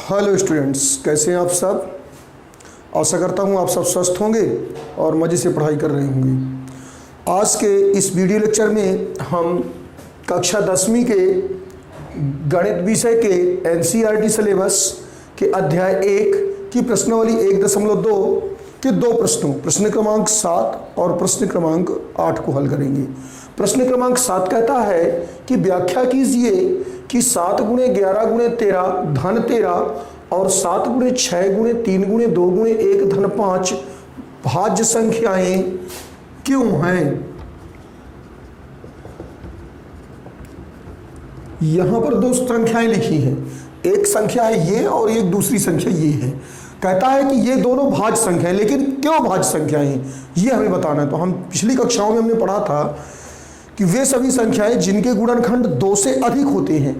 Hello students, कैसे हैं आप सब। आशा करता हूं आप सब स्वस्थ होंगे और मज़े से पढ़ाई कर रहे होंगे। आज के इस वीडियो लेक्चर में हम कक्षा 10वीं के गणित विषय के एनसीईआरटी सिलेबस के अध्याय 1 की प्रश्नावली 1.2 के दो प्रश्नों, प्रश्न क्रमांक 7 और प्रश्न क्रमांक 8 को हल करेंगे। प्रश्न क्रमांक 7 कहता है कि व्याख्या कीजिए कि 7 गुणे 11 गुणे 13 धन 13 और 7 गुणे 6 गुणे 3 गुणे 2 गुणे 1 धन 5 भाज्य संख्याएं क्यों हैं। यहां पर दो संख्याएं लिखी हैं, एक संख्या है ये और एक दूसरी संख्या ये है। कहता है कि ये दोनों भाज्य संख्या है, लेकिन क्यों भाज्य संख्याएं हैं ये हमें बताना है। तो हम पिछली कक्षाओं में हमने पढ़ा था कि वे सभी संख्याएं जिनके गुणनखंड 2 से अधिक होते हैं।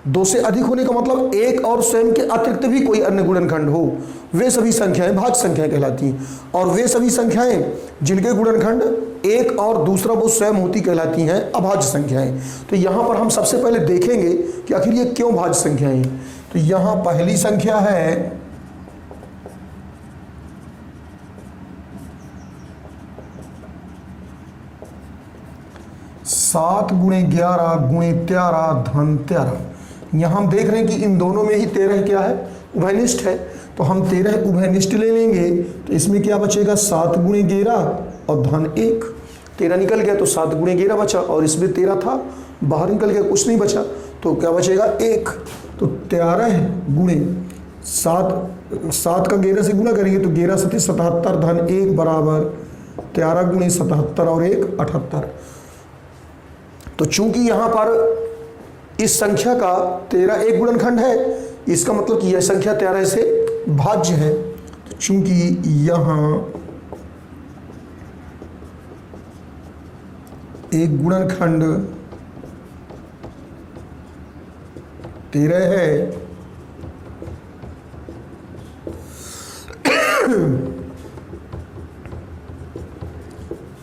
2 से अधिक होने का मतलब एक और स्वयं के अतिरिक्त भी कोई अन्य गुणनखंड हो, वे सभी संख्याएं भाज्य संख्याएं कहलाती हैं। और वे सभी संख्याएं जिनके गुणनखंड एक और दूसरा वो स्वयं होती कहलाती हैं अभाज्य संख्याएं। तो यहाँ पर हम सबसे पहले देखेंगे कि आखिर ये क्यों भाज्य संख्याएं हैं। तो यहाँ पहली संख्या है 7 गुणे 11 गुणे 13 धन 13। यहाँ हम देख रहे हैं कि इन दोनों में ही 13 क्या है, उभयनिष्ठ है। तो हम 13 उभयनिष्ठ ले लेंगे तो इसमें क्या बचेगा, 7 गुणे 11 और धन 1। 13 निकल गया तो 7 गुणे 11 बचा और इसमें 13 था, बाहर निकल गया, कुछ नहीं बचा तो क्या बचेगा 1। तो 13 गुणे 7 का 11 से गुणा करेंगे तो 11 7 77 धन 1 बराबर 13 गुणे 77 और 1 78। तो चूंकि यहां पर इस संख्या का 13 एक गुणनखंड है, इसका मतलब कि यह संख्या 13 से भाज्य है। तो चूंकि यहां एक गुणनखंड 13 है,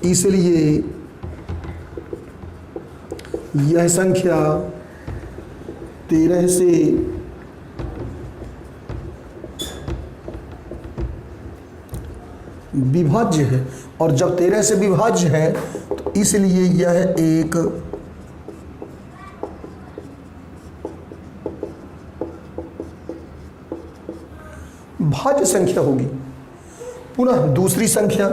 इसलिए यह संख्या 13 से विभाज्य है। और जब 13 से विभाज्य है तो इसलिए यह एक भाज्य संख्या होगी। पुनः दूसरी संख्या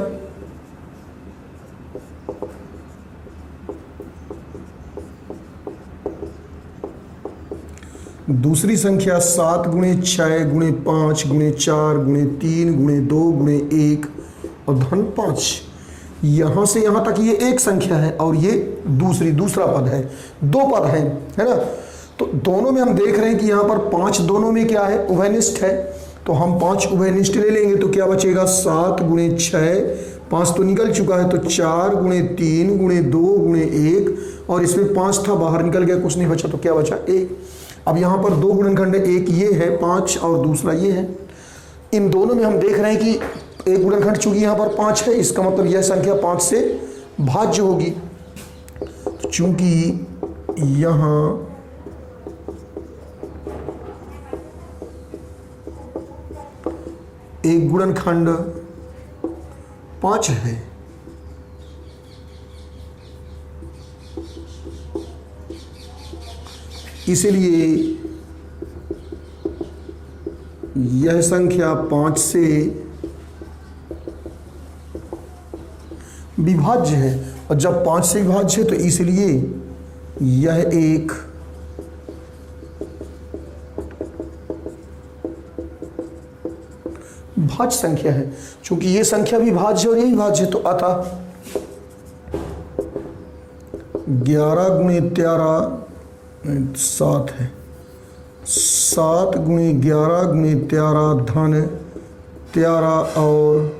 दूसरी संख्या 7 गुणे 6 गुणे 5 गुणे 4 गुणे 3 गुणे 2 गुणे 1 और धन 5। यहां से यहां तक ये एक संख्या है और ये दूसरा पद है, दो पद हैं, है ना। तो दोनों में हम देख रहे हैं कि यहां पर 5 दोनों में क्या है, उभयनिष्ठ है। तो हम 5 उभयनिष्ठ ले लेंगे तो क्या बचेगा, 7 गुणे 6, 5 तो निकल चुका है तो 4 गुणे 3 गुणे 2 गुणे 1 और इसमें 5 था, बाहर निकल गया, कुछ नहीं बचा तो क्या बचा 1। अब यहाँ पर दो गुणनखंड है, एक ये है 5 और दूसरा ये है। इन दोनों में हम देख रहे हैं कि एक गुणनखंड चूंकि यहाँ पर 5 है, इसका मतलब यह संख्या 5 से भाज्य होगी। तो चूंकि यहाँ एक गुणनखंड 5 है, इसलिए यह संख्या 5 से विभाज्य है। और जब 5 से विभाज्य है तो इसलिए यह एक भाज्य संख्या है। चूंकि ये संख्या भी भाज्य और ये विभाज्य है तो अतः 11 गुणे 13 7 है, 7 गुणे 11 गुणे 13 धन 13 और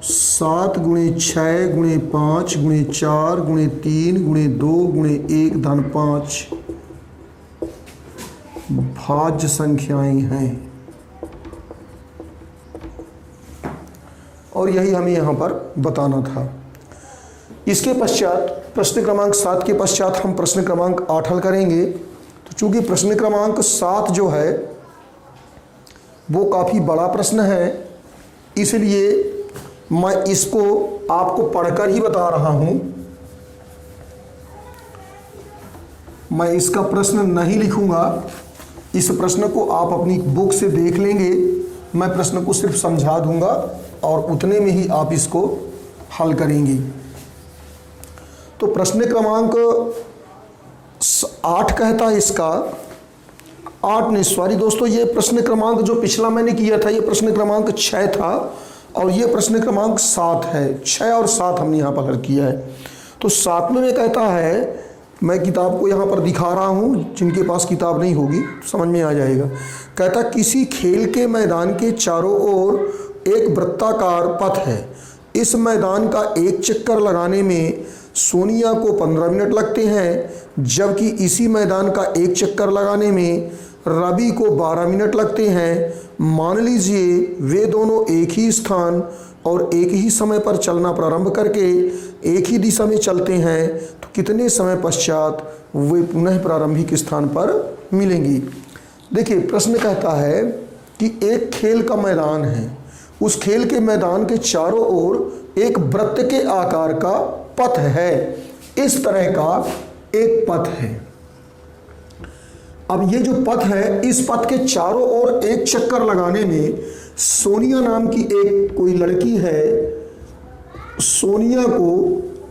7 गुणे 6 गुणे 5 गुणे 4 गुणे 3 गुणे 2 गुणे 1 धन 5 भाज्य संख्याएं हैं। और यही हमें यहाँ पर बताना था। इसके पश्चात प्रश्न क्रमांक 7 के पश्चात हम प्रश्न क्रमांक 8 हल करेंगे। तो चूंकि प्रश्न क्रमांक 7 जो है वो काफ़ी बड़ा प्रश्न है, इसलिए मैं इसको आपको पढ़कर ही बता रहा हूं। मैं इसका प्रश्न नहीं लिखूंगा, इस प्रश्न को आप अपनी बुक से देख लेंगे। मैं प्रश्न को सिर्फ समझा दूंगा और उतने में ही आप इसको हल करेंगे। तो प्रश्न क्रमांक 8 कहता है इसका 8 नहीं, सॉरी दोस्तों, ये प्रश्न क्रमांक जो पिछला मैंने किया था ये प्रश्न क्रमांक 6 था और ये प्रश्न क्रमांक 7 है। 6 और 7 हमने यहाँ पर हल किया है। तो 7वें में कहता है, मैं किताब को यहाँ पर दिखा रहा हूँ, जिनके पास किताब नहीं होगी समझ में आ जाएगा। कहता किसी खेल के मैदान के चारों ओर एक वृत्ताकार पथ है। इस मैदान का एक चक्कर लगाने में सोनिया को 15 मिनट लगते हैं, जबकि इसी मैदान का एक चक्कर लगाने में रवि को 12 मिनट लगते हैं। मान लीजिए वे दोनों एक ही स्थान और एक ही समय पर चलना प्रारंभ करके एक ही दिशा में चलते हैं, तो कितने समय पश्चात वे पुनः प्रारंभिक स्थान पर मिलेंगी। देखिए प्रश्न कहता है कि एक खेल का मैदान है, उस खेल के मैदान के चारों ओर एक वृत्त के आकार का पथ है। इस तरह का एक पथ है। अब ये जो पथ है, इस पथ के चारों ओर एक चक्कर लगाने में सोनिया नाम की एक कोई लड़की है, सोनिया को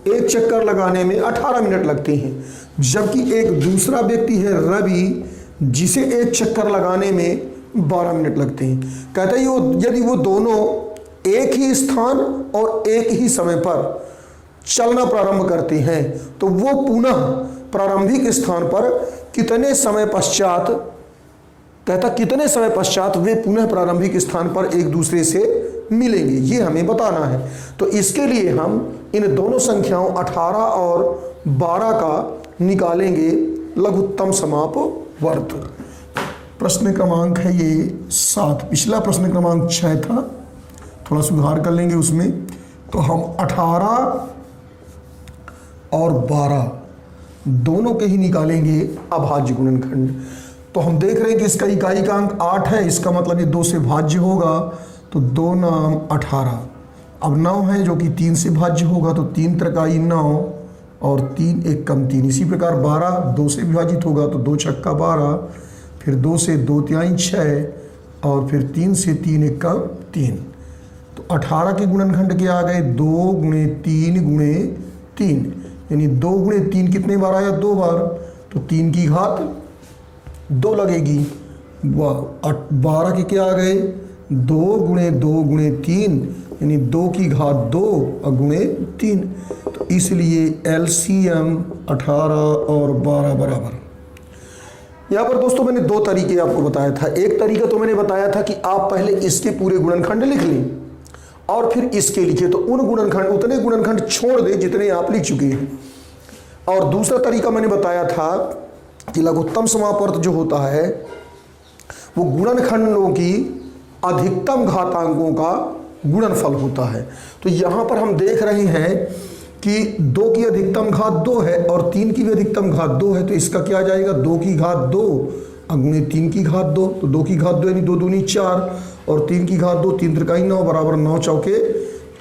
एक चक्कर लगाने में 18 मिनट लगते हैं, जबकि एक दूसरा व्यक्ति है रवि, जिसे एक चक्कर लगाने में 12 मिनट लगते हैं। कहता है यदि वो दोनों एक ही स्थान और एक ही समय पर चलना प्रारंभ करते हैं, तो वो पुनः प्रारंभिक स्थान पर कितने समय पश्चात, कहता कितने समय पश्चात वे पुनः प्रारंभिक स्थान पर एक दूसरे से मिलेंगे, ये हमें बताना है। तो इसके लिए हम इन दोनों संख्याओं 18 और 12 का निकालेंगे लघुत्तम समाप वर्त। प्रश्न क्रमांक है ये 7, पिछला प्रश्न क्रमांक 6 था, थोड़ा सुधार कर लेंगे उसमें। तो हम 18 और 12 दोनों के ही निकालेंगे अभाज्य गुणनखंड। तो हम देख रहे हैं कि इसका इकाई का अंक 8 है, इसका मतलब ये 2 से भाज्य होगा, तो 2 नाम 18। अब 9 है जो कि 3 से भाज्य होगा, तो 3 त्रिकाई 9 और 3 1 कम 3। इसी प्रकार 12 2 से विभाजित होगा, तो 2 छक्का 12, फिर 2 से 2 तिहाई 6 और फिर 3 से 3 1 कम 3। तो 18 के गुणनखंड के आ गए 2 गुणे 3 गुणे 3, यानी 2 गुणे 3 कितने बार आया? 2 बार, तो 3 की घात 2 लगेगी। 12 के क्या आ गए? 2 गुणे 2 गुणे 3, यानी 2 की घात 2 और गुणे 3। तो इसलिए एलसीएम 18 और 12 बराबर। यहाँ पर दोस्तों मैंने 2 तरीके आपको बताया था। एक तरीका तो मैंने बताया था कि आप पहले इसके पूरे गुणनखंड लिख लें और फिर इसके लिखिए, तो उतने गुणनखंड छोड़ दें जितने आप लिख चुके हैं। और दूसरा तरीका मैंने बताया था कि लघुत्तम समापवर्त जो होता है वो गुणनखंडों की अधिकतम घातांकों का गुणनफल होता है। तो यहाँ पर हम देख रहे हैं कि 2 की अधिकतम घात 2 है और 3 की भी अधिकतम घात 2 है, तो इसका क्या आ जाएगा? 2 की घात 2 गुणे 3 की घात 2, तो 2 की घात 2 यानी 2 दूनी 4 और 3 की घात 2 3 त्रिकाई 9 बराबर 9 चौके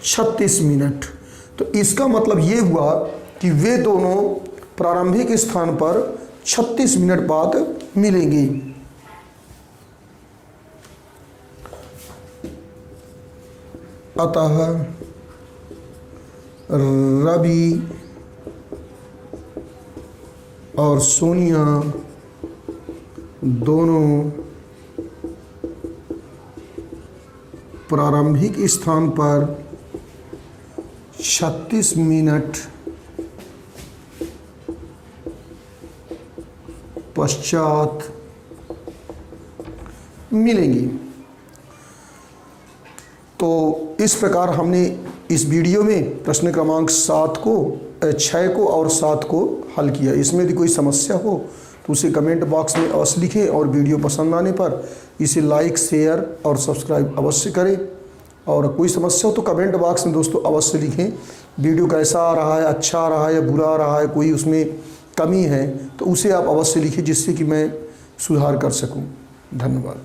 36 मिनट। तो इसका मतलब ये हुआ कि वे दोनों प्रारंभिक स्थान पर 36 मिनट बाद मिलेंगे। अतः रवि और सोनिया दोनों प्रारंभिक स्थान पर 36 मिनट पश्चात मिलेंगी। तो इस प्रकार हमने इस वीडियो में प्रश्न क्रमांक 6 को और 7 को हल किया। इसमें यदि कोई समस्या हो तो उसे कमेंट बॉक्स में अवश्य लिखें और वीडियो पसंद आने पर इसे लाइक, शेयर और सब्सक्राइब अवश्य करें। और कोई समस्या हो तो कमेंट बॉक्स में दोस्तों अवश्य लिखें। वीडियो कैसा आ रहा है, अच्छा आ रहा है या बुरा आ रहा है, कोई उसमें कमी है तो उसे आप अवश्य लिखिए जिससे कि मैं सुधार कर सकूं। धन्यवाद।